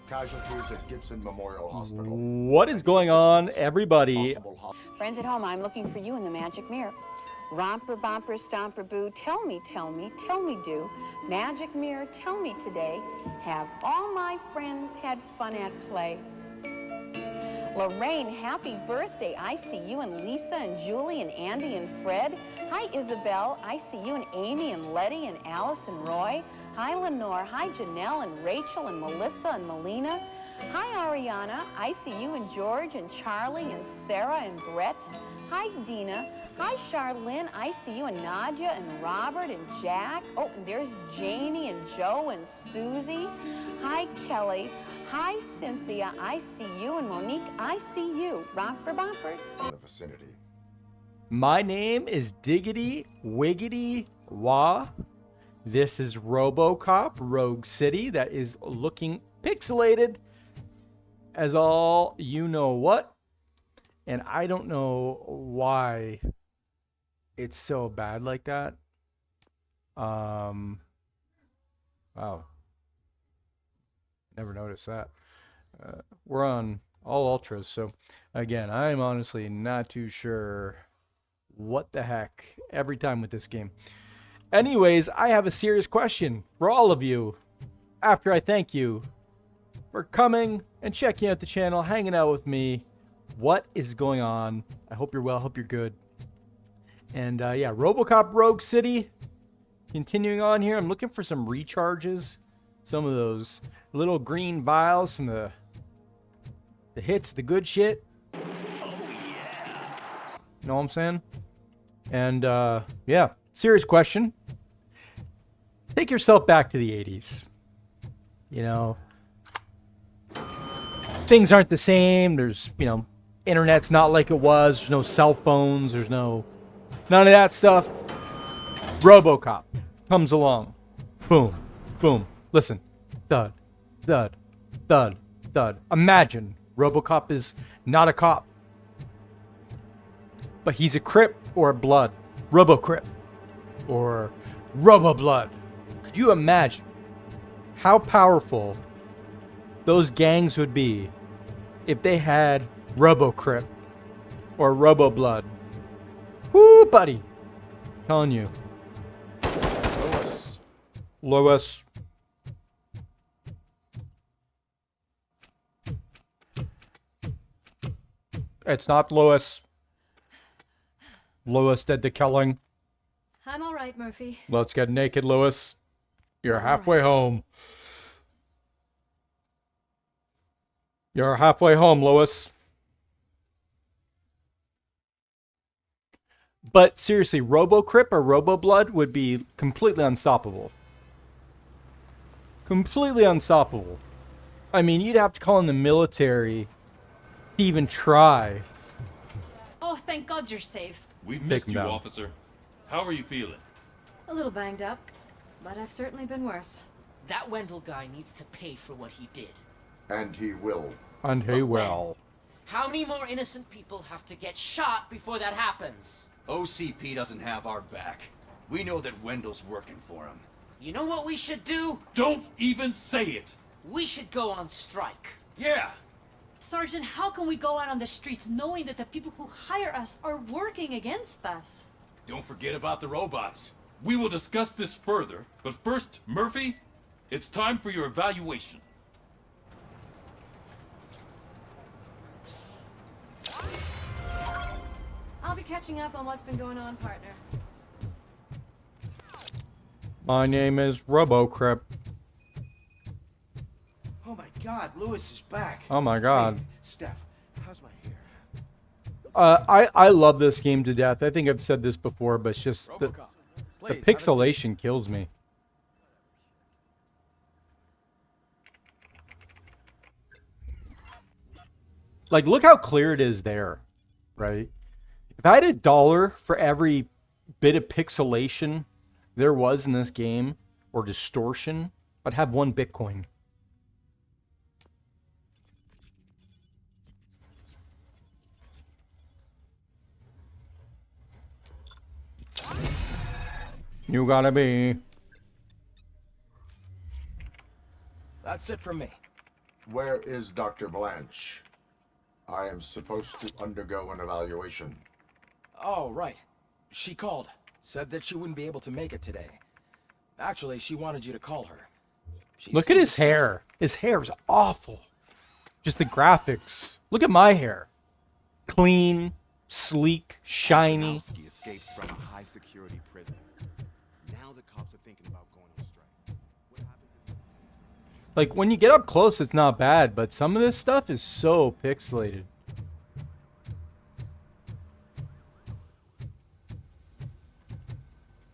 Casualties at Gibson Memorial Hospital. What is going on, everybody? Friends at home, I'm looking for you in the magic mirror. Romper, bumper, stomper, boo, tell me, do. Magic mirror, tell me today, have all my friends had fun at play? Lorraine, happy birthday. I see you and Lisa and Julie and Andy and Fred. Hi, Isabel. I see you and Amy and Letty and Alice and Roy. Hi, Lenore. Hi, Janelle and Rachel and Melissa and Melina. Hi, Ariana. I see you and George and Charlie and Sarah and Brett. Hi, Dina. Hi, Charlene. I see you and Nadia and Robert and Jack. Oh, and there's Janie and Joe and Susie. Hi, Kelly. Hi, Cynthia. I see you. And Monique, I see you. Romper bumper. In the vicinity. My name is DiggityWiggityWaaa. This is RoboCop Rogue City that is looking pixelated as all you know what. And I don't know why it's so bad like that. Wow. Never noticed that. We're on all ultras, so again, I'm honestly not too sure what the heck every time with this game. Anyways, I have a serious question for all of you. After I thank you for coming and checking out the channel, hanging out with me. What is going on? I hope you're well. Hope you're good. And yeah, RoboCop Rogue City. Continuing on here, I'm looking for some recharges. Some of those little green vials, some of the hits, the good shit. Oh, yeah. You know what I'm saying? And yeah, serious question. Take yourself back to the 80s. You know, things aren't the same. There's, you know, internet's not like it was. There's no cell phones. There's none of that stuff. RoboCop comes along. Boom, boom. Listen. Thud, thud, thud, thud. Imagine RoboCop is not a cop, but he's a Crip or a Blood. RoboCrip or RoboBlood. Could you imagine how powerful those gangs would be if they had RoboCrip or RoboBlood? Woo, buddy. I'm telling you. Lois. It's not Lois. Lois did the killing. I'm all right, Murphy. Let's get naked, Lois. You're halfway home. You're halfway home, Lois. But seriously, RoboCrip or RoboBlood would be completely unstoppable. Completely unstoppable. I mean, you'd have to call in the military to even try. Oh, thank God you're safe. We've missed you, officer. How are you feeling? A little banged up, but I've certainly been worse. That Wendell guy needs to pay for what he did. And he will. And he will. How many more innocent people have to get shot before that happens? OCP doesn't have our back. We know that Wendell's working for him. You know what we should do? Don't even say it! We should go on strike. Yeah! Sergeant, how can we go out on the streets knowing that the people who hire us are working against us? Don't forget about the robots. We will discuss this further, but first, Murphy, it's time for your evaluation. I'll be catching up on what's been going on, partner. My name is RoboCrip. Oh my God, Lewis is back. Oh my God. Hey, Steph, how's my hair? I love this game to death. I think I've said this before, but it's just the pixelation kills me. Like, look how clear it is there, right? If I had $1 for every bit of pixelation there was in this game, or distortion, I'd have 1 Bitcoin. You gotta be. That's it from me. Where is Dr. Blanche? I am supposed to undergo an evaluation. Oh, right. She called. Said that she wouldn't be able to make it today. Actually, she wanted you to call her. Look at his hair. His hair is awful. Just the graphics. Look at my hair. Clean, sleek, shiny. Adamowski escapes from a high-security prison. Now the cops are thinking about going on strike. What happens if... Like, when you get up close, it's not bad, but some of this stuff is so pixelated.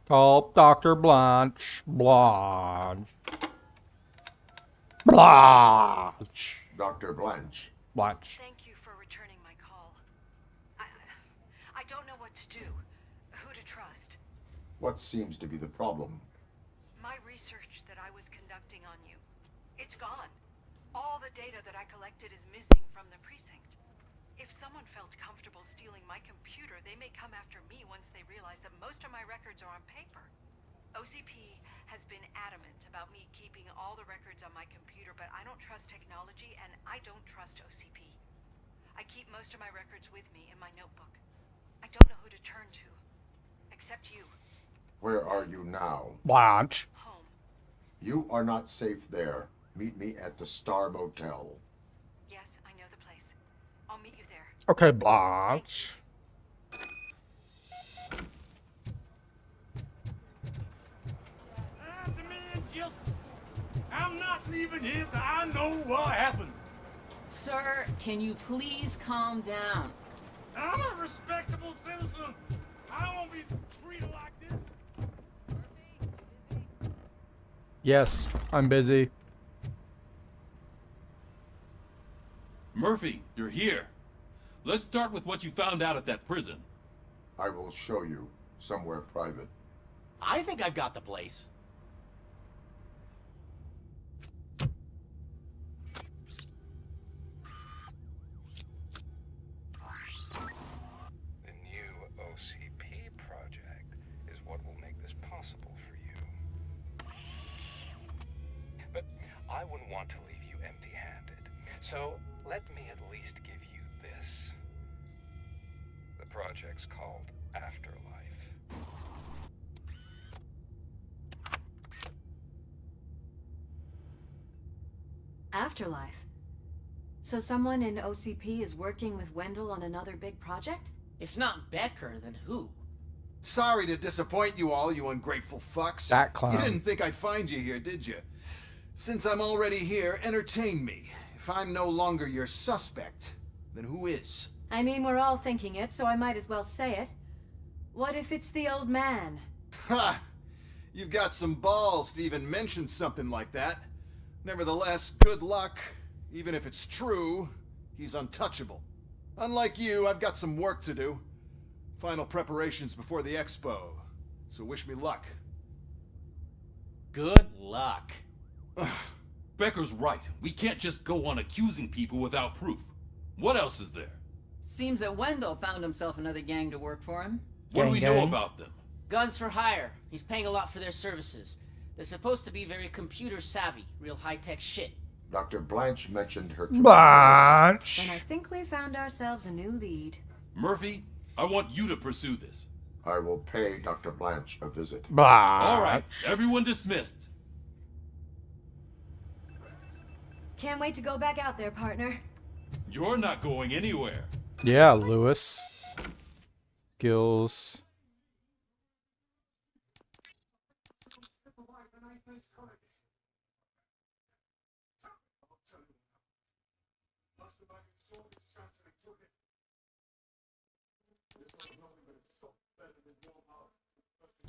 Call Dr. Blanche. Blanche. Blanche. Dr. Blanche. Blanche. Thank you for returning my call. I don't know what to do. Who to trust. What seems to be the problem? My research that I was conducting on you. It's gone. All the data that I collected is missing from the precinct. If someone felt comfortable stealing my computer, they may come after me once they realize that most of my records are on paper. OCP has been adamant about me keeping all the records on my computer, but I don't trust technology and I don't trust OCP. I keep most of my records with me in my notebook. I don't know who to turn to, except you. Where are you now? Blanche. Home. You are not safe there. Meet me at the Star Motel. Yes, I know the place. I'll meet you there. Okay, Blanche. I'm not leaving here till I know what happened. Sir, can you please calm down? I'm a respectable citizen. I don't want to be treated like this. Yes, I'm busy. Murphy, you're here. Let's start with what you found out at that prison. I will show you somewhere private. I think I've got the place. The new OCP project is what will make this possible for you. But I wouldn't want to leave you empty-handed. So let me at least give you this. The project's called Afterlife. Afterlife. So someone in OCP is working with Wendell on another big project? If not Becker, then who? Sorry to disappoint you all, you ungrateful fucks. That clown. You didn't think I'd find you here, did you? Since I'm already here, entertain me. If I'm no longer your suspect, then who is? I mean, we're all thinking it, so I might as well say it. What if it's the old man? Ha! You've got some balls to even mention something like that. Nevertheless, good luck. Even if it's true, he's untouchable. Unlike you, I've got some work to do. Final preparations before the expo. So wish me luck. Good luck. Becker's right. We can't just go on accusing people without proof. What else is there? Seems that Wendell found himself another gang to work for him. What do we know Gang. about them? Guns for hire. He's paying a lot for their services. They're supposed to be very computer savvy, real high-tech shit. Dr. Blanche mentioned her... Blanche. And I think we found ourselves a new lead. Murphy, I want you to pursue this. I will pay Dr. Blanche a visit. Blanche. All right, everyone dismissed. Can't wait to go back out there, partner. You're not going anywhere. Yeah, Lewis. Skills.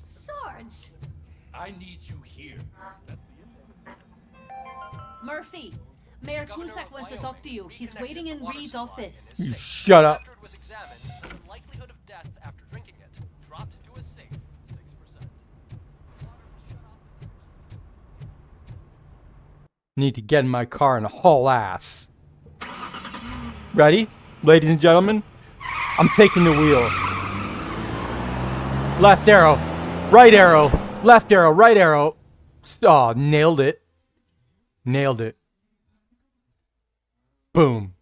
Sarge! I need you here. Murphy, Mayor Cusack wants to talk to you. He's waiting in Reed's office. You shut up. After it was examined, the likelihood of death after drinking it dropped to a safe 6%. Need to get in my car and haul ass. Ready? Ladies and gentlemen, I'm taking the wheel. Left arrow, right arrow, left arrow, right arrow. Oh, nailed it. Nailed it. Boom.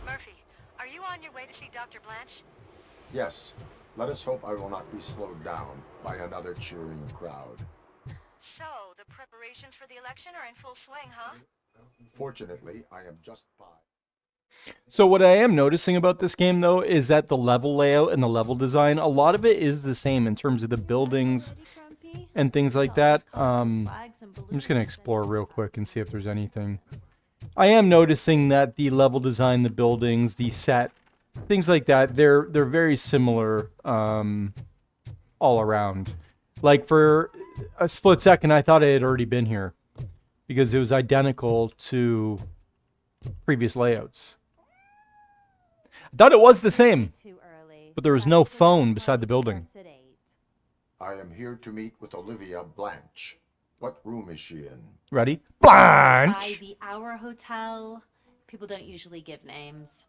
Murphy, are you on your way to see Dr. Blanche? Yes, let us hope I will not be slowed down by another cheering crowd. So, the preparations for the election are in full swing, huh? Fortunately, I am just by. So what I am noticing about this game, though, is that the level layout and the level design, a lot of it is the same in terms of the buildings and things like that. I'm just going to explore real quick and see if there's anything. I am noticing that the level design, the buildings, the set, things like that, they're very similar all around. Like for a split second, I thought I had already been here because it was identical to previous layouts. I thought it was the same, but there was no phone beside the building. I am here to meet with Olivia Blanche. What room is she in? Ready? By Blanche! the Hour Hotel. People don't usually give names.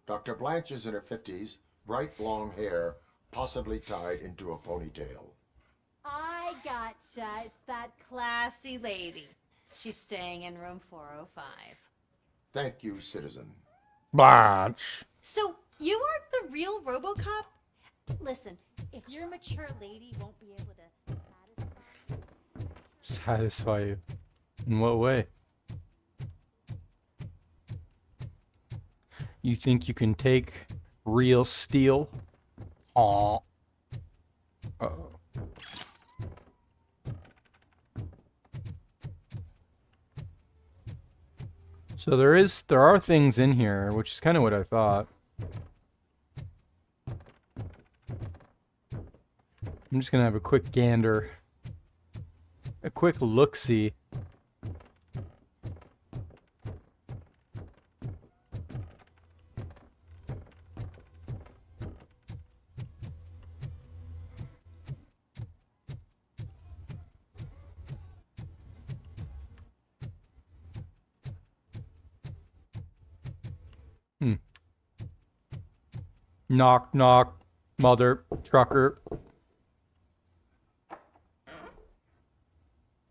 Dr. Blanche is in her 50s, bright long hair, possibly tied into a ponytail. I gotcha. It's that classy lady. She's staying in room 405. Thank you, citizen. Blanche. So, you are the real RoboCop? Listen, if your mature lady won't be able to Satisfy you. In what way? You think you can take real steel? Aw. Uh-oh. So there are things in here, which is kind of what I thought. I'm just gonna have a quick gander. A quick look-see. Knock, knock, mother trucker.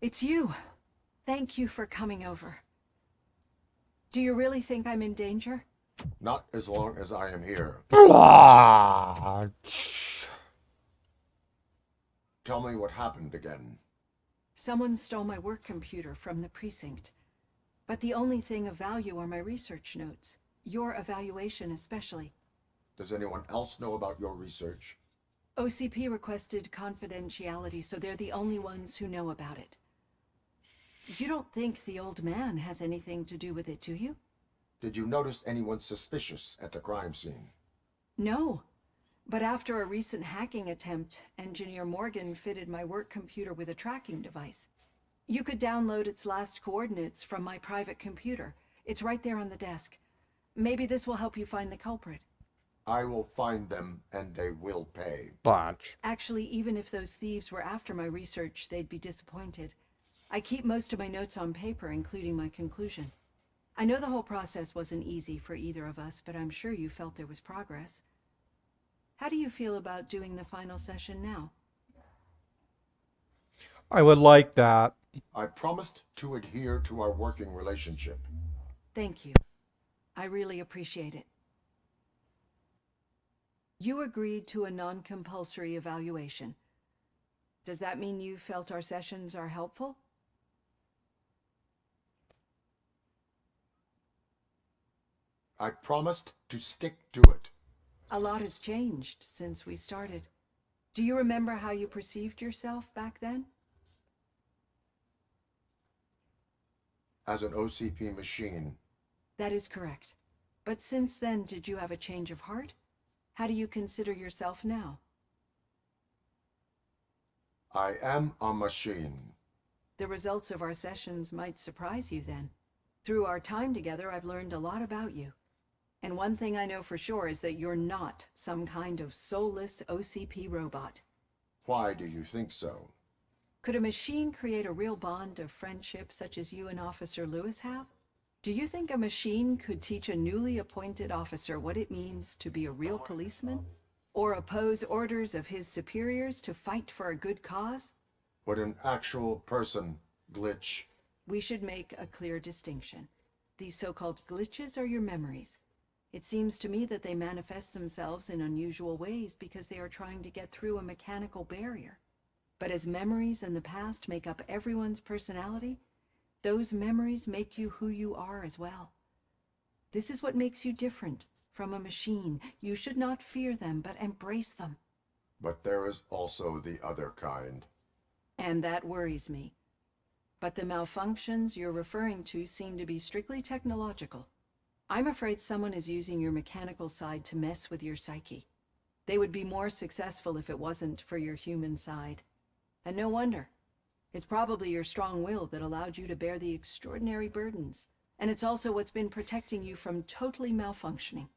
It's you. Thank you for coming over. Do you really think I'm in danger? Not as long as I am here. Blanche. Tell me what happened again. Someone stole my work computer from the precinct. But the only thing of value are my research notes. Your evaluation especially. Does anyone else know about your research? OCP requested confidentiality, so they're the only ones who know about it. You don't think the old man has anything to do with it, do you? Did you notice anyone suspicious at the crime scene? No. But after a recent hacking attempt, Engineer Morgan fitted my work computer with a tracking device. You could download its last coordinates from my private computer. It's right there on the desk. Maybe this will help you find the culprit. I will find them, and they will pay. Blanche. Actually, even if those thieves were after my research, they'd be disappointed. I keep most of my notes on paper, including my conclusion. I know the whole process wasn't easy for either of us, but I'm sure you felt there was progress. How do you feel about doing the final session now? I would like that. I promised to adhere to our working relationship. Thank you. I really appreciate it. You agreed to a non-compulsory evaluation. Does that mean you felt our sessions are helpful? I promised to stick to it. A lot has changed since we started. Do you remember how you perceived yourself back then? As an OCP machine. That is correct. But since then, did you have a change of heart? How do you consider yourself now? I am a machine. The results of our sessions might surprise you then. Through our time together, I've learned a lot about you. And one thing I know for sure is that you're not some kind of soulless OCP robot. Why do you think so? Could a machine create a real bond of friendship such as you and Officer Lewis have? Do you think a machine could teach a newly appointed officer what it means to be a real policeman? Or oppose orders of his superiors to fight for a good cause? Would an actual person glitch? We should make a clear distinction. These so-called glitches are your memories. It seems to me that they manifest themselves in unusual ways because they are trying to get through a mechanical barrier. But as memories in the past make up everyone's personality, those memories make you who you are as well. This is what makes you different from a machine. You should not fear them, but embrace them. But there is also the other kind. And that worries me. But the malfunctions you're referring to seem to be strictly technological. I'm afraid someone is using your mechanical side to mess with your psyche. They would be more successful if it wasn't for your human side. And no wonder. It's probably your strong will that allowed you to bear the extraordinary burdens. And it's also what's been protecting you from totally malfunctioning.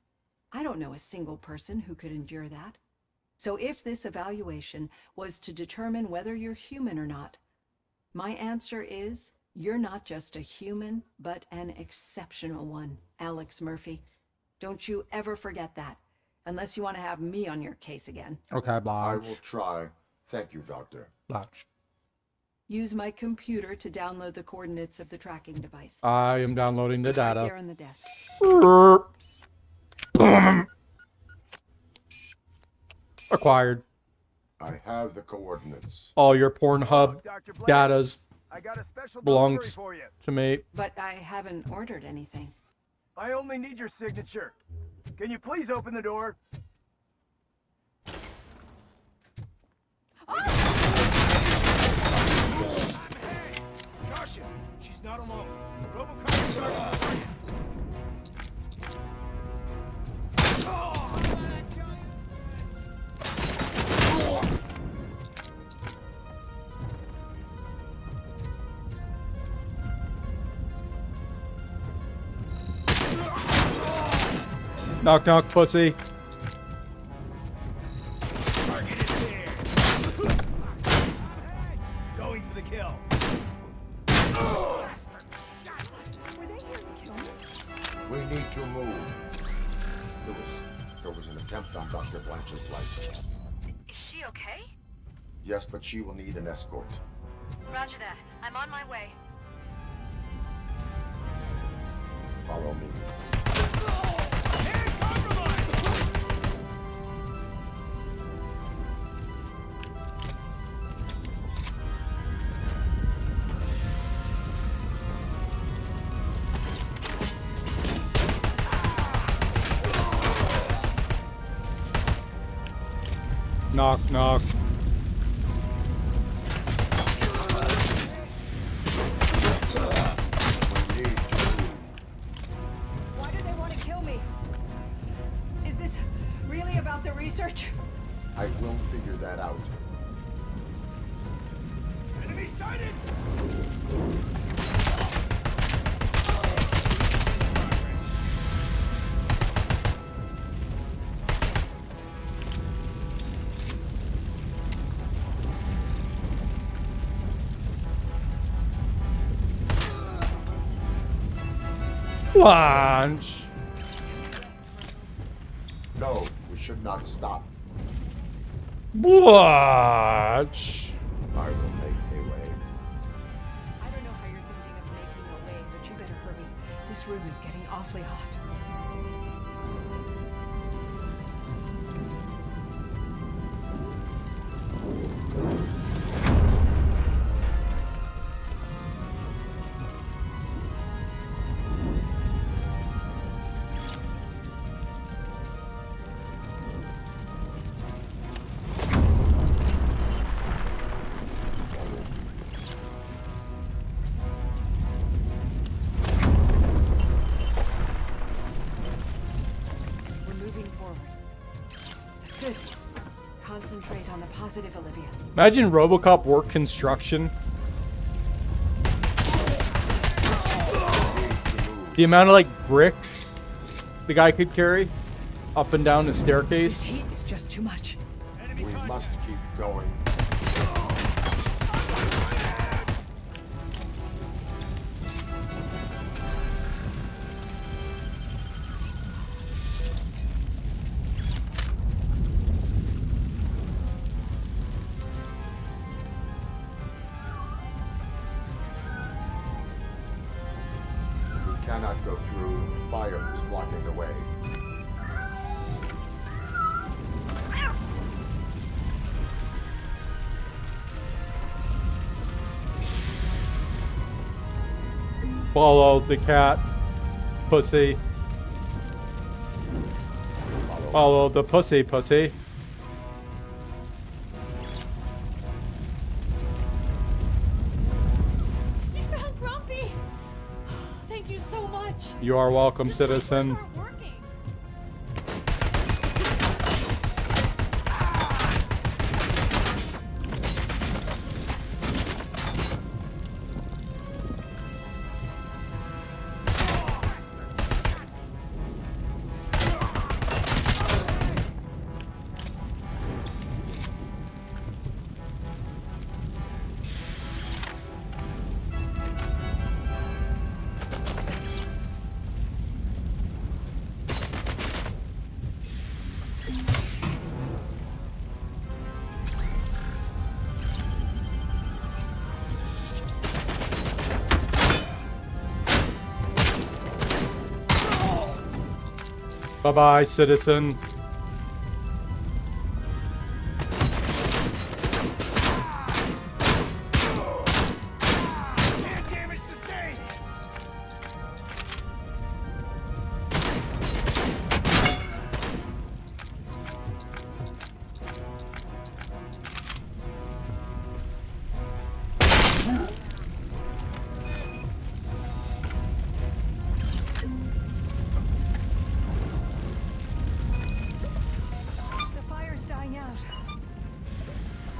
I don't know a single person who could endure that. So if this evaluation was to determine whether you're human or not, my answer is, you're not just a human, but an exceptional one, Alex Murphy. Don't you ever forget that, unless you want to have me on your case again. Okay, Blanche. I will try. Thank you, Doctor. Blanche. Use my computer to download the coordinates of the tracking device. I am downloading the It's right data. there on the desk. Acquired. I have the coordinates. All your Pornhub datas I got a special belongs delivery for you. to me. But I haven't ordered anything. I only need your signature. Can you please open the door? Caution! She's not alone. RoboCop is targeting. Knock knock, pussy. Target is there. Going for the kill. We need to move. Lewis, there was an attempt on Dr. Blanche's life. Is she okay? Yes, but she will need an escort. Roger that. I'm on my way. Follow me. Knock knock. Why do they want to kill me? Is this really about the research? I will figure that out. Enemy sighted! Blanche. No, we should not stop. Blanche. I will make a way. I don't know how you're thinking of making a way, but you better hurry. This room is getting awfully hot. We're moving forward. That's good. Concentrate on the positive, Olivia. Imagine RoboCop work construction. The amount of like bricks the guy could carry up and down the This staircase. heat is just too much. We must keep going. iron is blocking the way. Follow the cat. Pussy. Follow the pussy, pussy. You found Grumpy! Thank you so much! You are welcome, citizen. Bye-bye, citizen. Damage sustained. The fire's dying out.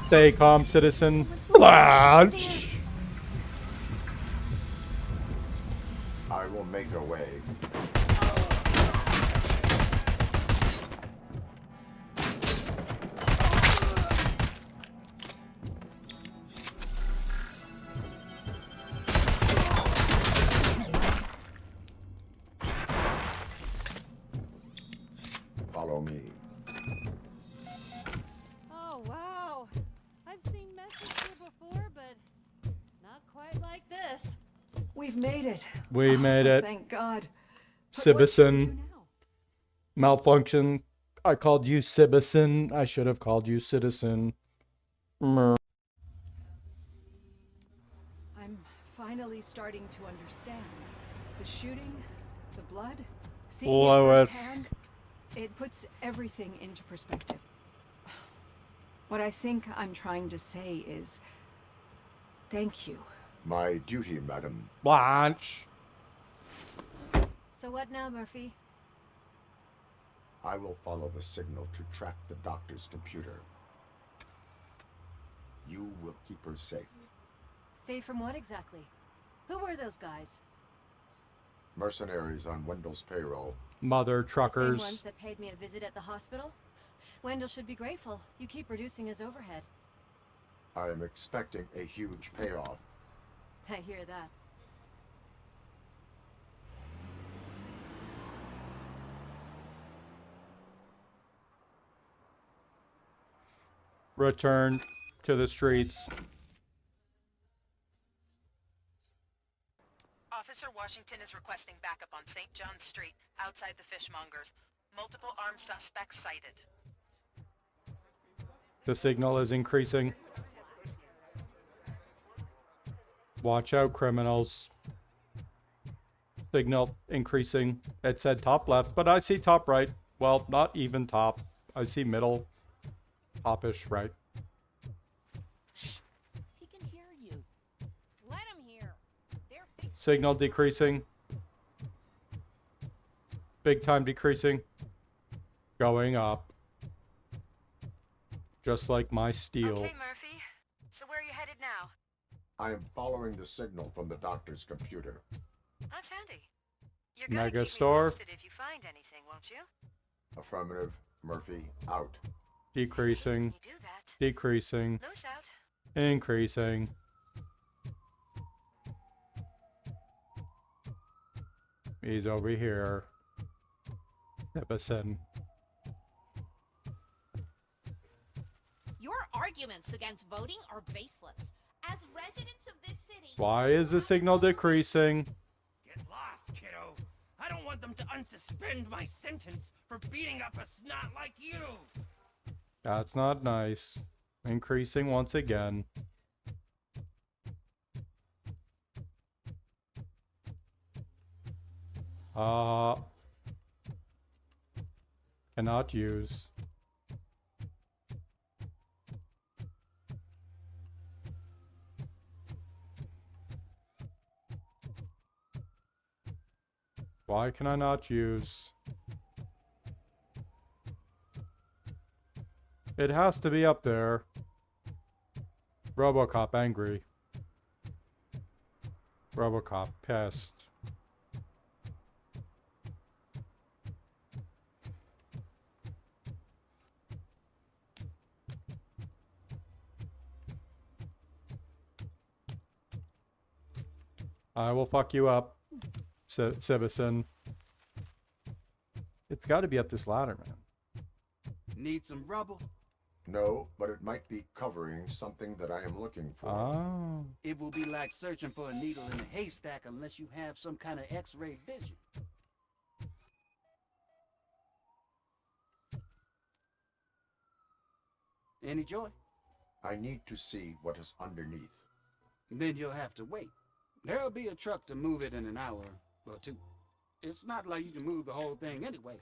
Stay calm, citizen. Blanche. I will make a way. Follow me. Oh, wow. I've seen messes here before, but not quite like this. We've made it. We made it. Thank God. Citizen. Malfunction. I called you citizen. I should have called you citizen. Mer. I'm finally starting to understand. The shooting, the blood, seeing it Lois. firsthand, it puts everything into perspective. What I think I'm trying to say is, thank you. My duty, madam. Blanche. So what now, Murphy? I will follow the signal to track the doctor's computer. You will keep her safe. Safe from what exactly? Who were those guys? Mercenaries on Wendell's payroll. Mother The truckers. same ones that paid me a visit at the hospital? Wendell should be grateful. You keep reducing his overhead. I am expecting a huge payoff. I hear that. Return to the streets. Officer Washington is requesting backup on St. John's Street, outside the fishmongers. Multiple armed suspects sighted. The signal is increasing. Watch out, criminals. Signal increasing. It said top left, but I see top right. Well, not even top. I see middle. Topish right. He can hear you. Let him hear. They're fixing. Signal decreasing. Big time decreasing. Going up. Just like my steel. Okay, Murphy. So where are you headed now? I am following the signal from the doctor's computer. That's handy. You're gonna Mega keep me store. posted if you find anything, won't you? Affirmative. Murphy, out. Decreasing. You do that. Decreasing. Loose out. Increasing. He's over here. Citizen. Your arguments against voting are baseless. As residents of this city, Why is the signal decreasing? Get lost, kiddo. I don't want them to unsuspend my sentence for beating up a snot like you. That's not nice. Increasing once again. Cannot use. Why can I not use? It has to be up there. RoboCop angry. RoboCop pissed. I will fuck you up, Citizen. It's got to be up this ladder, man. Need some rubble? No, but it might be covering something that I am looking for. Oh. It will be like searching for a needle in a haystack unless you have some kind of X-ray vision. Any joy? I need to see what is underneath. Then you'll have to wait. There'll be a truck to move it in an hour or two. It's not like you can move the whole thing anyway.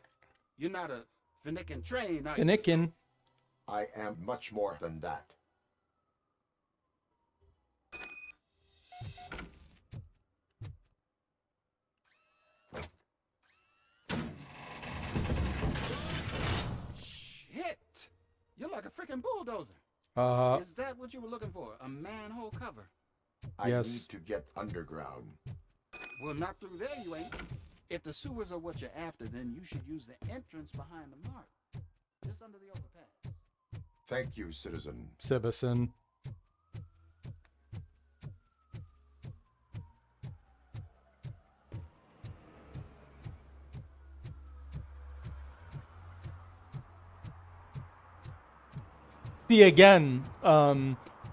You're not a finicking train, are you? Finicking. I am much more than that. Shit! You're like a freaking bulldozer. Is that what you were looking for? A manhole cover? I need to get underground. Well, not through there you ain't. If the sewers are what you're after, then you should use the entrance behind the mark. Just under the overpass. Thank you, citizen. Citizen. See again,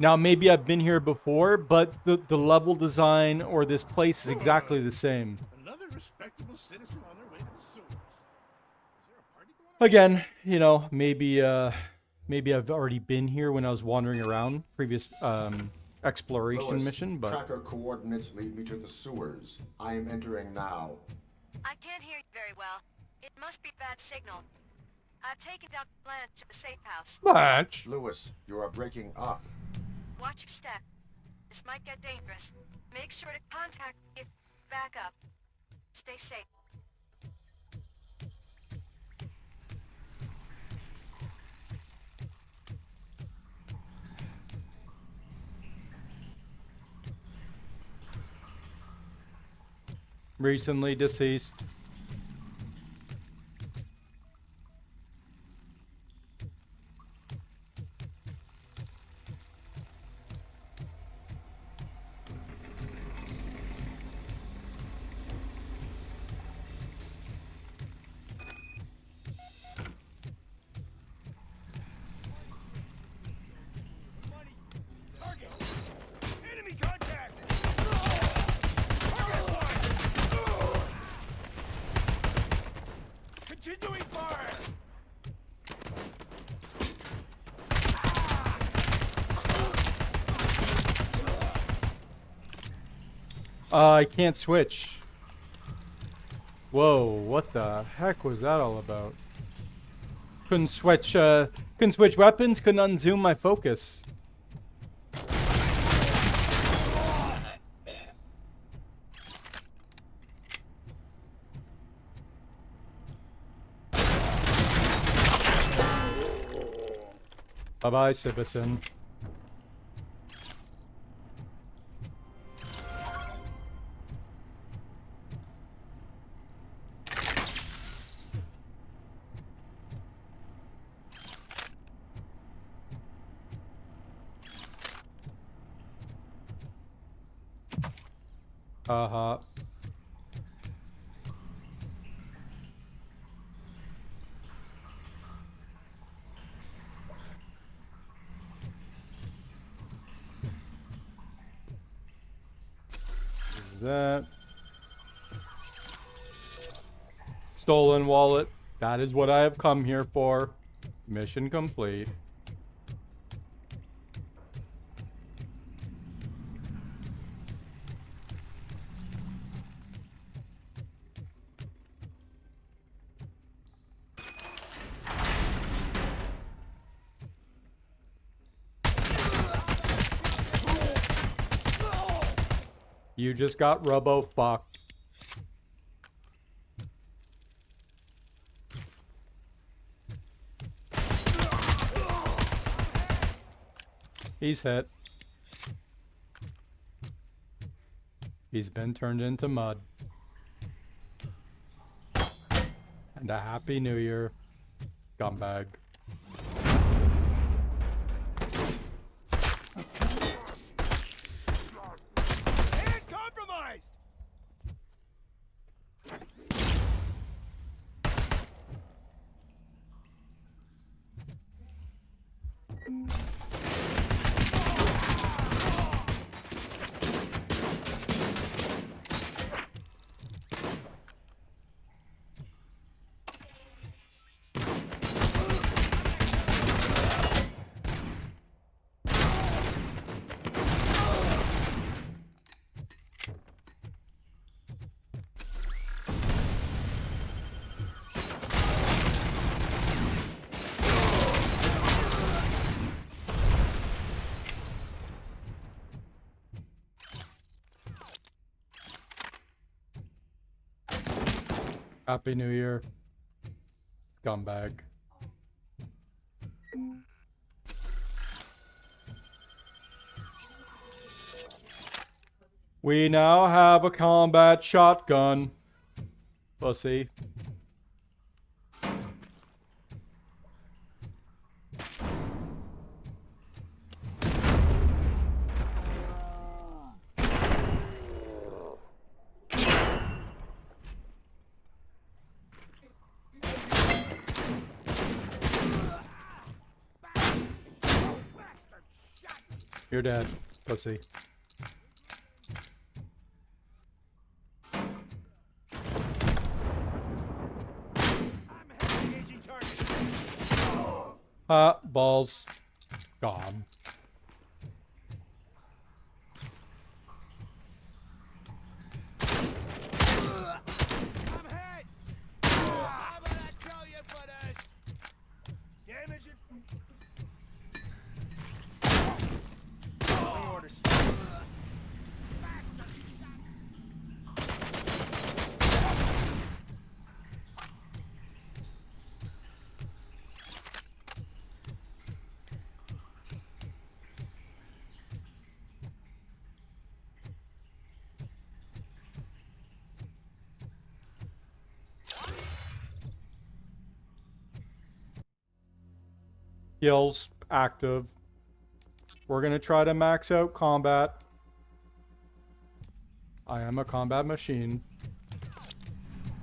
now maybe I've been here before, but the level design or this place is exactly the same. Another respectable citizen on their way to the sewers. Is there a party going on? Again, you know, maybe I've already been here when I was wandering around previous exploration Lewis, mission, but tracker coordinates lead me to the sewers. I am entering now. I can't hear you very well. It must be bad signal. I've taken down Blanche to the safe house. Blanche. Lewis, you are breaking up. Watch your step. This might get dangerous. Make sure to contact me if back up. Stay safe. recently deceased. Continuing fire! I can't switch. Whoa, what the heck was that all about? Couldn't switch weapons, couldn't unzoom my focus. Bye-bye, citizen. Uh-huh. That. stolen wallet. That is what I have come here for. Mission complete. You just got robo-fucked. He's hit. He's been turned into mud. And a happy new year, scumbag. Compromised! Happy New Year, scumbag. We now have a combat shotgun. Pussy. You're dead, pussy. Balls. Gone. Damage it. Orders. Skills active. We're gonna try to max out combat. I am a combat machine.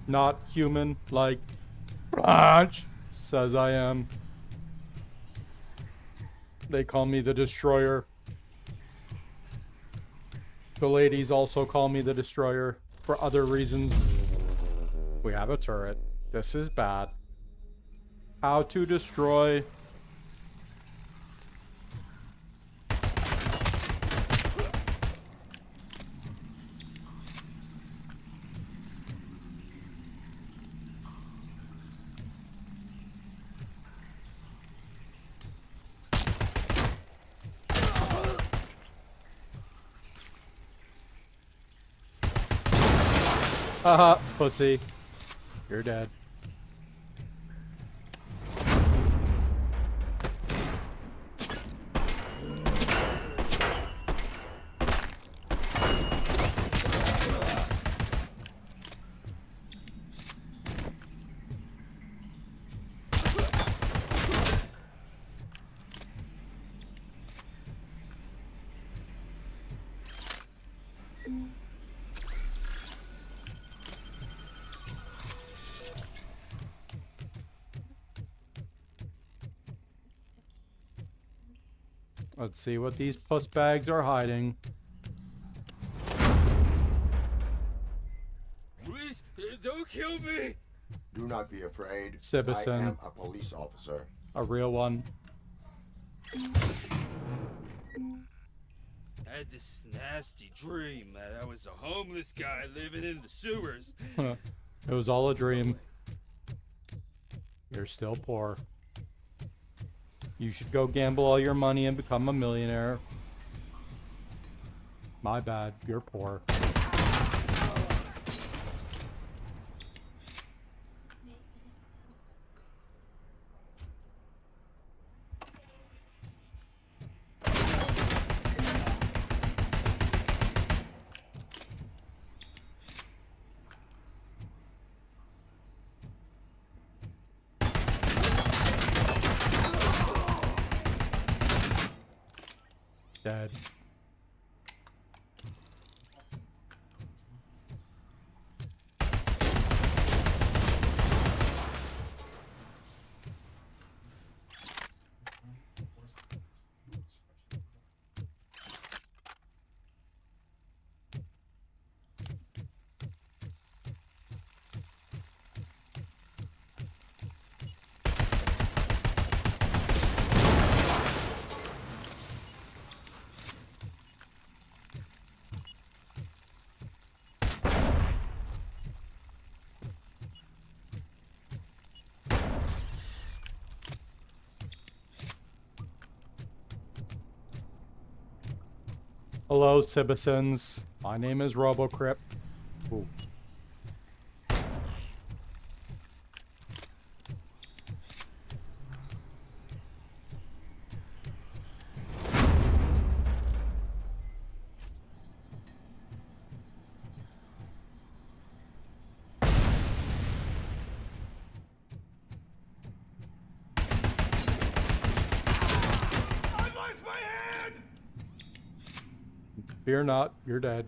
Not human like Blanche says I am. They call me the Destroyer. The ladies also call me the Destroyer for other reasons. We have a turret. This is bad. How to destroy. Haha, pussy. You're dead. Let's see what these puss bags are hiding. Please, don't kill me! Do not be afraid. Citizen. I am a police officer. A real one. I had this nasty dream that I was a homeless guy living in the sewers. It was all a dream. You're still poor. You should go gamble all your money and become a millionaire. My bad, you're poor. Dead. Hello, citizens. My name is RoboCop. Ooh. I lost my hand! Fear not, you're dead.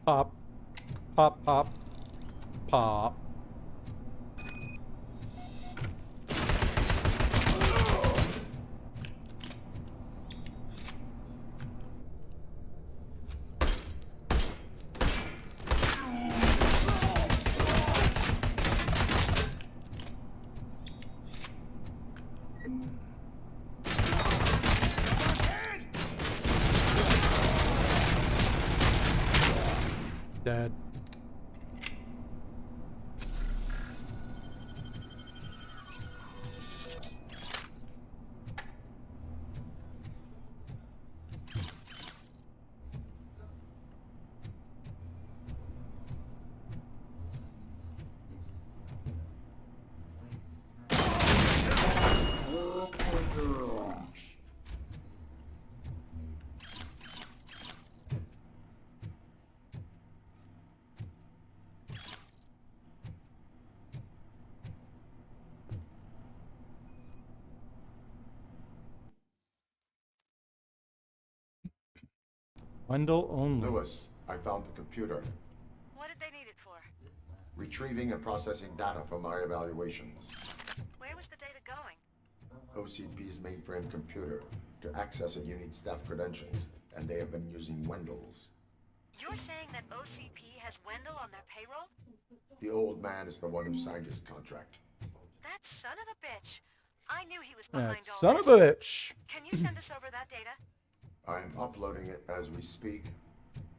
Pop. Pop, pop. Pop. Dead. Wendell only. Lewis, I found the computer. What did they need it for? Retrieving and processing data from our evaluations. Where was the data going? OCP's mainframe computer to access it, you need staff credentials, and they have been using Wendell's. You're saying that OCP has Wendell on their payroll? The old man is the one who signed his contract. That son of a bitch. I knew he was behind That all son this. of a bitch. Can you send us over that data? I'm uploading it as we speak.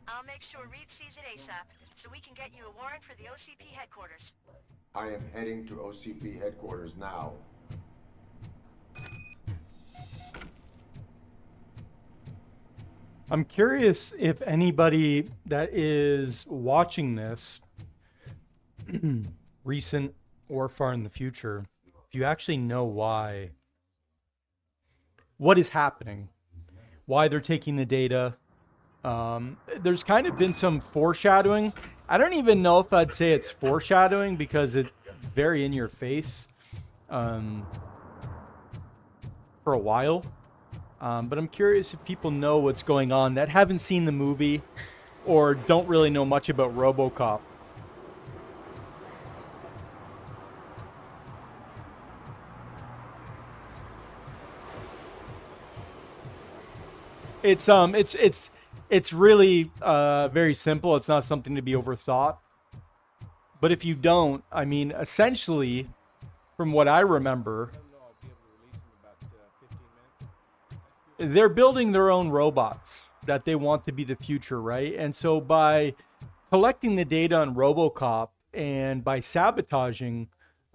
I'll make sure Reed sees it ASAP, so we can get you a warrant for the OCP headquarters. I am heading to OCP headquarters now. I'm curious if anybody that is watching this, recent or far in the future, if you actually know why, what is happening, why they're taking the data. There's kind of been some foreshadowing. I don't even know if I'd say it's foreshadowing because it's very in your face for a while. But I'm curious if people know what's going on that haven't seen the movie or don't really know much about RoboCop. It's really very simple. It's not something to be overthought. But if you don't, I mean, essentially, from what I remember, they're building their own robots that they want to be the future, right? And so by collecting the data on RoboCop and by sabotaging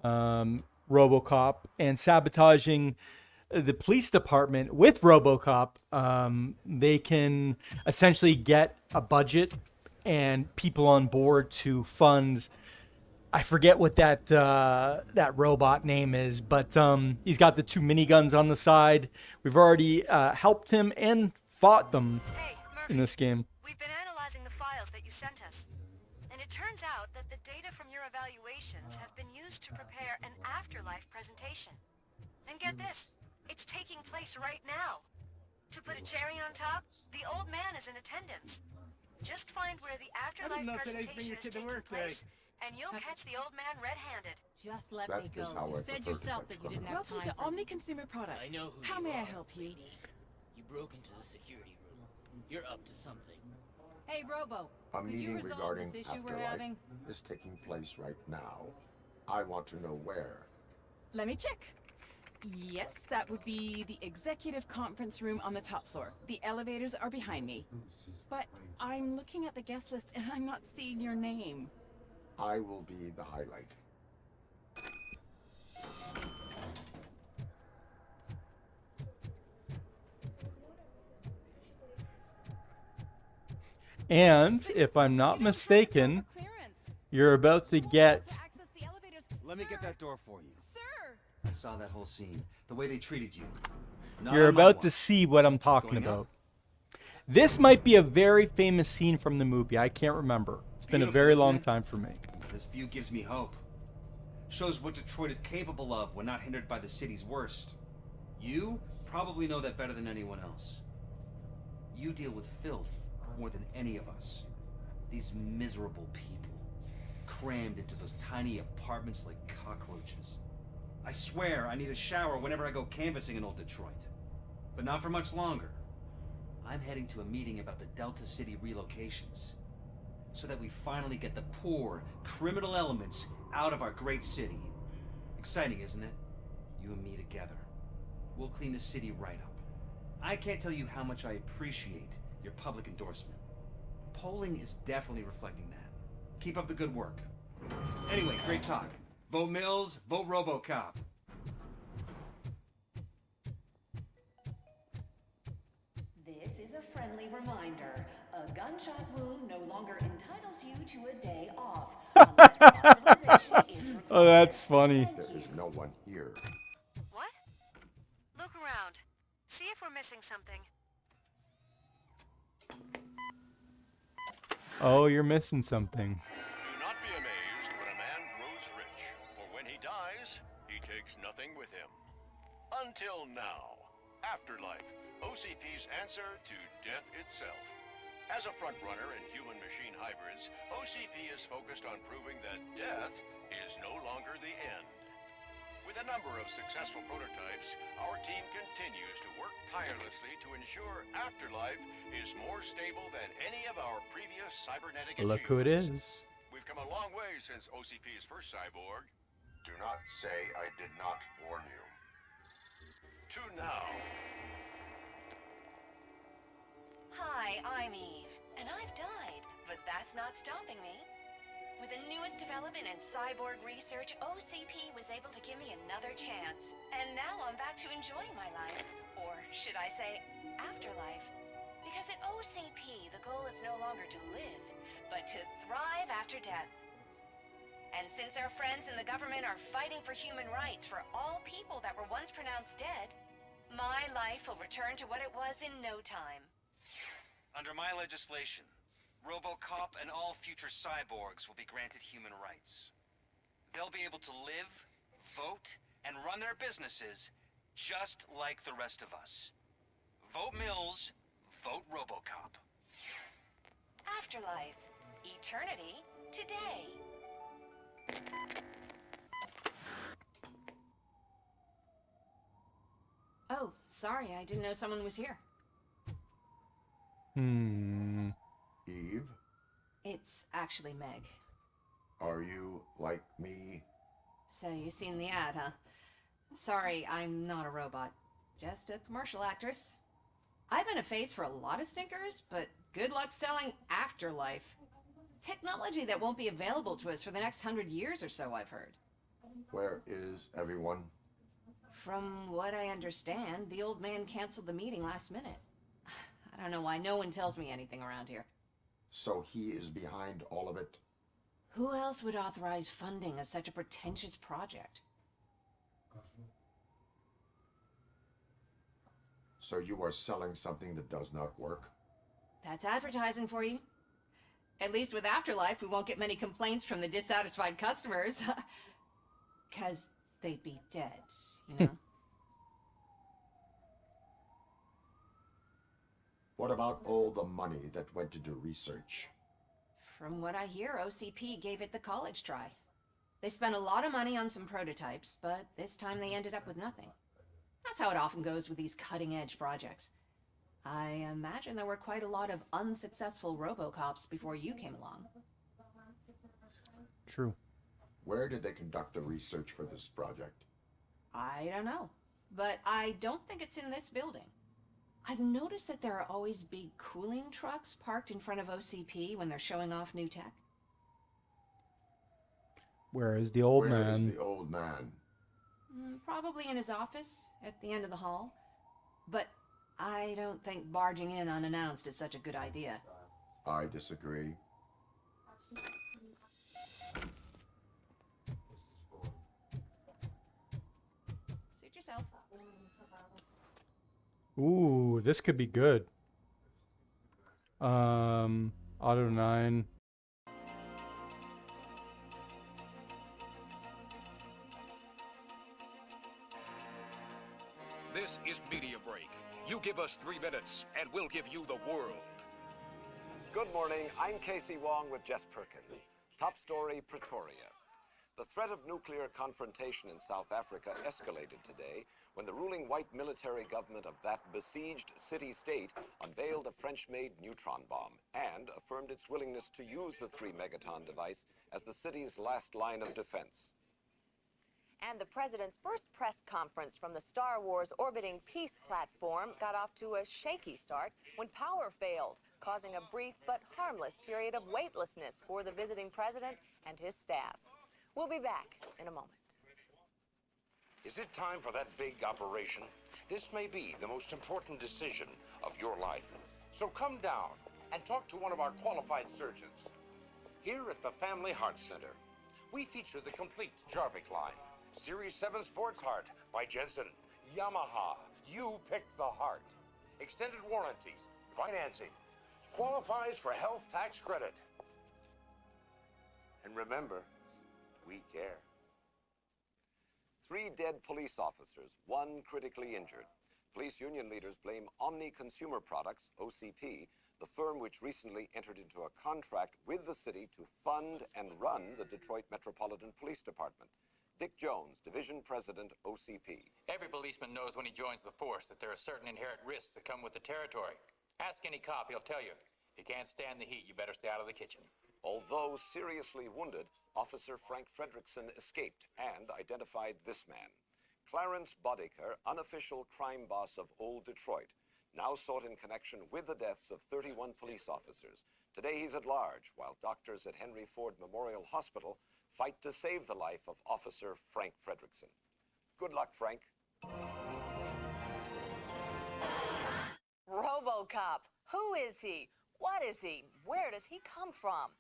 RoboCop and sabotaging the police department with RoboCop, they can essentially get a budget and people on board to fund. I forget what that robot name is, but he's got the 2 miniguns on the side. We've already helped him and fought them in this game. We've been analyzing the files that you sent us, and it turns out that the data from your evaluations have been used to prepare an afterlife presentation. And get this, it's taking place right now. To put a cherry on top, the old man is in attendance. Just find where the afterlife presentation is taking place, and you'll catch the old man red-handed. Just let That me go. is how You I said prefer to yourself fight that you didn't have Welcome time to Omni Consumer Products. I know who How you may I are. help you? You broke into the security room. You're up to something. Hey, Robo. A Could you meeting resolve regarding this issue we're afterlife having? is taking place right now. I want to know where. Let me check. Yes, that would be the executive conference room on the top floor. The elevators are behind me. But I'm looking at the guest list and I'm not seeing your name. I will be the highlight. And if I'm not mistaken, you're about to get. Let me get that door for you. Sir! I saw that whole scene. The way they treated you. Not You're on my about watch. to see what I'm talking Going up? about. This might be a very famous scene from the movie. I can't remember. It's been a Beautiful, very isn't long it? time for me. This view gives me hope. Shows what Detroit is capable of when not hindered by the city's worst. You probably know that better than anyone else. You deal with filth more than any of us. These miserable people, crammed into those tiny apartments like cockroaches. I swear I need a shower whenever I go canvassing in old Detroit. But not for much longer. I'm heading to a meeting about the Delta City relocations, so that we finally get the poor, criminal elements out of our great city. Exciting, isn't it? You and me together. We'll clean the city right up. I can't tell you how much I appreciate your public endorsement. Polling is definitely reflecting that. Keep up the good work. Anyway, great talk. Vote Mills, vote RoboCop. This is a friendly reminder. A gunshot wound no longer entitles you to a day off. Unless hospitalization is required. Oh, that's funny. There is no one here. What? Look around. See if we're missing something. Oh, you're missing something. Do not be amazed when a man grows rich, for when he dies, he takes nothing with him. Until now. Afterlife, OCP's answer to death itself. As a frontrunner in human-machine hybrids, OCP is focused on proving that death is no longer the end. With a number of successful prototypes, our team continues to work tirelessly to ensure Afterlife is more stable than any of our previous cybernetic Look who it achievements. is. We've come a long way since OCP's first cyborg. Do not say I did not warn you. To now. Hi, I'm Eve, and I've died, but that's not stopping me. With the newest development in cyborg research, OCP was able to give me another chance. And now I'm back to enjoying my life. Or should I say, afterlife. Because at OCP, the goal is no longer to live, but to thrive after death. And since our friends in the government are fighting for human rights for all people that were once pronounced dead, my life will return to what it was in no time. Under my legislation, RoboCop and all future cyborgs will be granted human rights. They'll be able to live, vote, and run their businesses just like the rest of us. Vote Mills, vote RoboCop. Afterlife. Eternity. Today. Oh, sorry, I didn't know someone was here. Eve, It's actually Meg. are you like me? So you've seen the ad, huh? Sorry, I'm not a robot. Just a commercial actress. I've been a face for a lot of stinkers, but good luck selling Afterlife. Technology that won't be available to us for the next 100 years or so, I've heard. Where is everyone? From what I understand, the old man canceled the meeting last minute. I don't know why no one tells me anything around here. So he is behind all of it? Who else would authorize funding of such a pretentious project? So you are selling something that does not work? That's advertising for you. At least with Afterlife, we won't get many complaints from the dissatisfied customers. 'Cause they'd be dead, you know? What about all the money that went into research? From what I hear, OCP gave it the college try. They spent a lot of money on some prototypes, but this time they ended up with nothing. That's how it often goes with these cutting-edge projects. I imagine there were quite a lot of unsuccessful RoboCops before you came along. True. Where did they conduct the research for this project? I don't know, but I don't think it's in this building. I've noticed that there are always big cooling trucks parked in front of OCP when they're showing off new tech. Where is the old Where man? is the old man? Probably in his office at the end of the hall. But I don't think barging in unannounced is such a good idea. I disagree. Suit yourself. Ooh, this could be good. Auto 9. This is Media Break. You give us 3 minutes, and we'll give you the world. Good morning. I'm Casey Wong with Jess Perkins. Top story, Pretoria. The threat of nuclear confrontation in South Africa escalated today when the ruling white military government of that besieged city-state unveiled a French-made neutron bomb and affirmed its willingness to use the 3-megaton device as the city's last line of defense. And the president's first press conference from the Star Wars orbiting peace platform got off to a shaky start when power failed, causing a brief but harmless period of weightlessness for the visiting president and his staff. We'll be back in a moment. Is it time for that big operation? This may be the most important decision of your life. So come down and talk to one of our qualified surgeons. Here at the Family Heart Center, we feature the complete Jarvik line. Series 7 Sports Heart by Jensen. Yamaha. You pick the heart. Extended warranties. Financing. Qualifies for health tax credit. And remember, we care. 3 dead police officers, 1 critically injured. Police union leaders blame Omni Consumer Products, OCP, the firm which recently entered into a contract with the city to fund and run the Detroit Metropolitan Police Department. Dick Jones, Division President, OCP. Every policeman knows when he joins the force that there are certain inherent risks that come with the territory. Ask any cop, he'll tell you. If you can't stand the heat, you better stay out of the kitchen. Although seriously wounded, Officer Frank Fredrickson escaped and identified this man. Clarence Boddicker, unofficial crime boss of Old Detroit, now sought in connection with the deaths of 31 police officers. Today he's at large, while doctors at Henry Ford Memorial Hospital fight to save the life of Officer Frank Fredrickson. Good luck, Frank. RoboCop. Who is he? What is he? Where does he come from?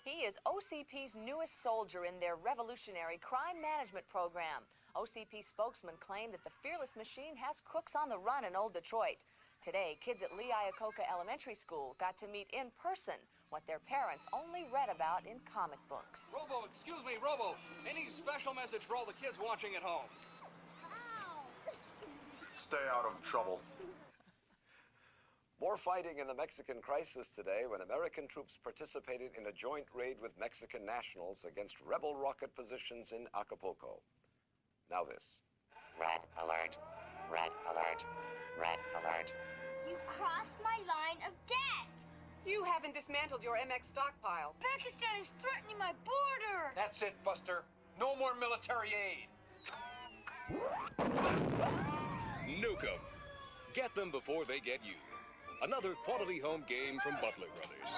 He is OCP's newest soldier in their revolutionary crime management program. OCP spokesman claimed that the fearless machine has crooks on the run in Old Detroit. Today, kids at Lee Iacocca Elementary School got to meet in person what their parents only read about in comic books. Robo, excuse me, Robo. Any special message for all the kids watching at home? Stay out of trouble. More fighting in the Mexican crisis today when American troops participated in a joint raid with Mexican nationals against rebel rocket positions in Acapulco. Now this. Red alert. Red alert. Red alert. You crossed my line of death! You haven't dismantled your MX stockpile. Pakistan is threatening my border! That's it, Buster. No more military aid. Nuke 'em. Get them before they get you. Another quality home game from Butler Brothers.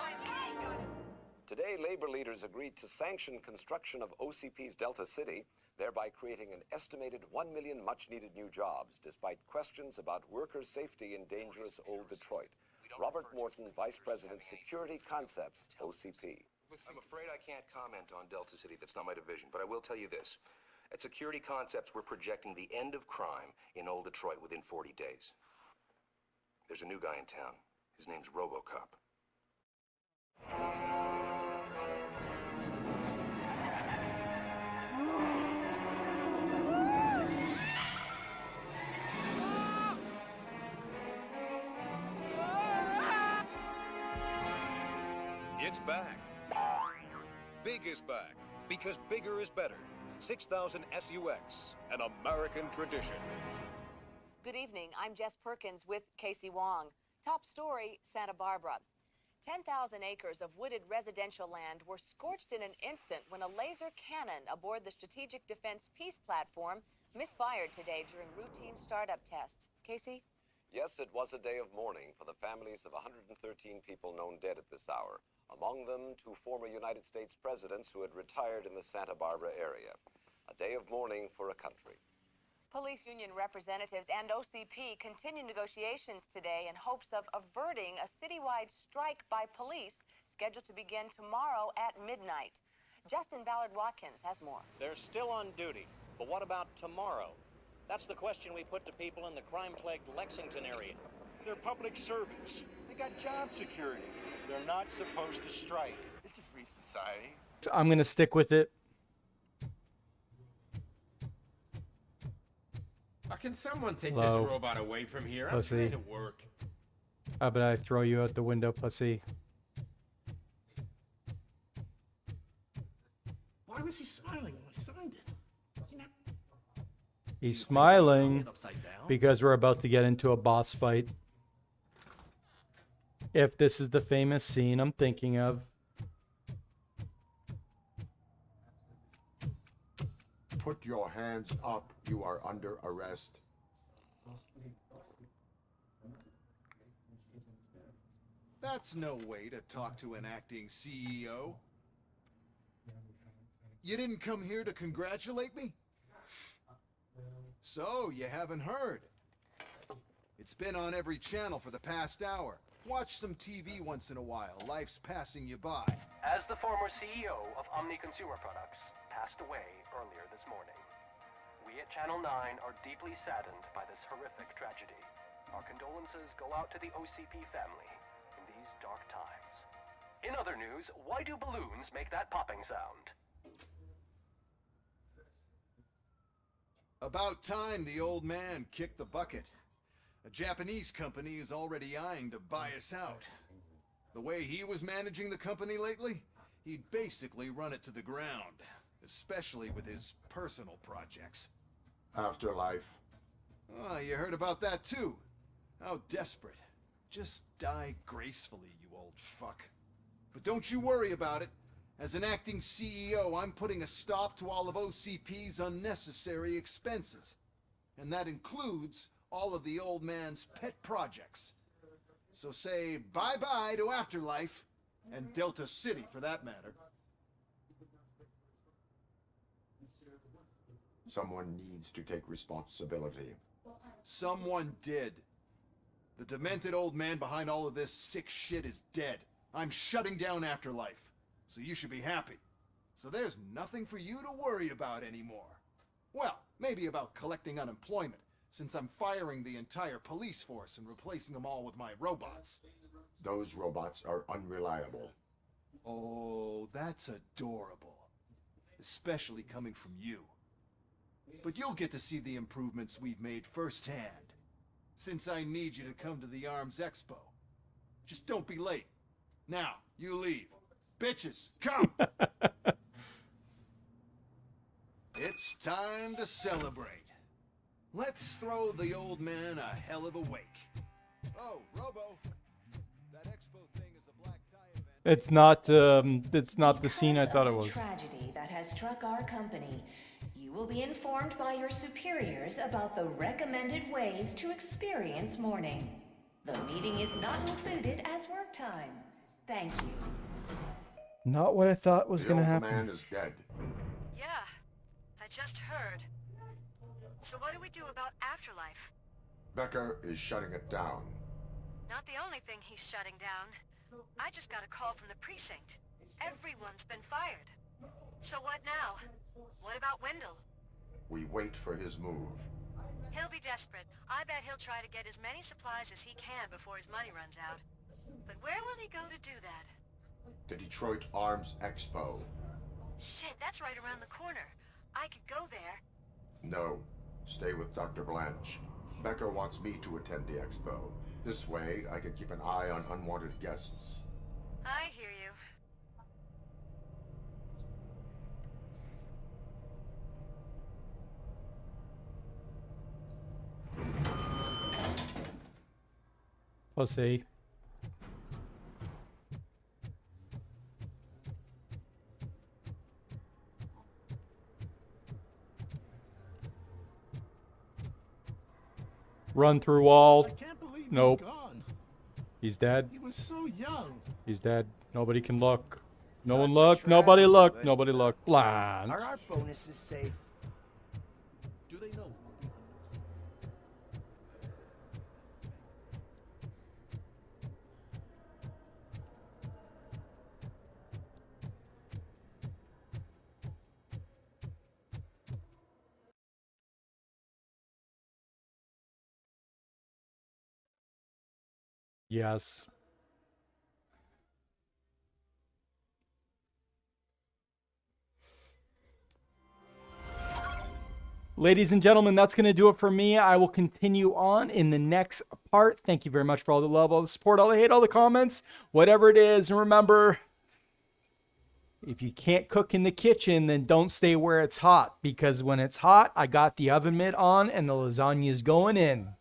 Today, labor leaders agreed to sanction construction of OCP's Delta City, thereby creating an estimated 1 million much-needed new jobs, despite questions about worker safety in dangerous old Detroit. Robert Morton, Vice President, Security Concepts, OCP. I'm afraid I can't comment on Delta City. That's not my division, but I will tell you this. At Security Concepts, we're projecting the end of crime in old Detroit within 40 days. There's a new guy in town. His name's RoboCop. It's back. Big is back, because bigger is better. 6000 SUX, an American tradition. Good evening, I'm Jess Perkins with Casey Wong. Top story, Santa Barbara. 10,000 acres of wooded residential land were scorched in an instant when a laser cannon aboard the Strategic Defense Peace Platform misfired today during routine startup tests. Casey? Yes, it was a day of mourning for the families of 113 people known dead at this hour. Among them, 2 former United States presidents who had retired in the Santa Barbara area. A day of mourning for a country. Police union representatives and OCP continue negotiations today in hopes of averting a citywide strike by police scheduled to begin tomorrow at midnight. Justin Ballard-Watkins has more. They're still on duty, but what about tomorrow? That's the question we put to people in the crime-plagued Lexington area. They're public servants. They got job security. They're not supposed to strike. It's a free society. I'm going to stick with it. Can someone take Low. this robot away from here? I'm Pussy. trying to work. How about I throw you out the window, pussy? Why was he smiling when I signed it? You know, He's smiling it upside down? because we're about to get into a boss fight. If this is the famous scene I'm thinking of. Put your hands up. You are under arrest. That's no way to talk to an acting CEO. You didn't come here to congratulate me? So, you haven't heard. It's been on every channel for the past hour. Watch some TV once in a while. Life's passing you by. As the former CEO of Omni Consumer Products passed away earlier this morning, we at Channel 9 are deeply saddened by this horrific tragedy. Our condolences go out to the OCP family in these dark times. In other news, why do balloons make that popping sound? About time the old man kicked the bucket. A Japanese company is already eyeing to buy us out. The way he was managing the company lately, he'd basically run it to the ground, especially with his personal projects. Afterlife. Oh, you heard about that too. How desperate. Just die gracefully, you old fuck. But don't you worry about it. As an acting CEO, I'm putting a stop to all of OCP's unnecessary expenses. And that includes all of the old man's pet projects. So say bye-bye to Afterlife, and Delta City for that matter. Someone needs to take responsibility. Someone did. The demented old man behind all of this sick shit is dead. I'm shutting down Afterlife, so you should be happy. So there's nothing for you to worry about anymore. Well, maybe about collecting unemployment, since I'm firing the entire police force and replacing them all with my robots. Those robots are unreliable. Oh, that's adorable. Especially coming from you. But you'll get to see the improvements we've made firsthand. Since I need you to come to the ARMS Expo. Just don't be late. Now, you leave. Bitches, come! It's time to celebrate. Let's throw the old man a hell of a wake. Oh, Robo. That expo thing is a black tie event. It's not the scene I thought it was. Tragedy that has struck our company. You will be informed by your superiors about the recommended ways to experience mourning. The meeting is not included as work time. Thank you. Not what I thought was going to happen. The old man is dead. Yeah, I just heard. So what do we do about afterlife? Becker is shutting it down. Not the only thing he's shutting down. I just got a call from the precinct. Everyone's been fired. So what now? What about Wendell? We wait for his move. He'll be desperate. I bet he'll try to get as many supplies as he can before his money runs out. But where will he go to do that? The Detroit Arms Expo. Shit, that's right around the corner. I could go there. No. Stay with Dr. Blanche. Becker wants me to attend the expo. This way, I can keep an eye on unwanted guests. I hear you. Pussy. Run through wall. Nope. He's gone. He's dead. He was so young. He's dead. Nobody can look. No one look. Nobody look. Nobody look. Blanche. Are our bonuses safe? Do they know? Yes. Ladies and gentlemen, that's going to do it for me. I will continue on in the next part. Thank you very much for all the love, all the support, all the hate, all the comments, whatever it is. And remember, if you can't cook in the kitchen, then don't stay where it's hot. Because when it's hot, I got the oven mitt on and the lasagna is going in.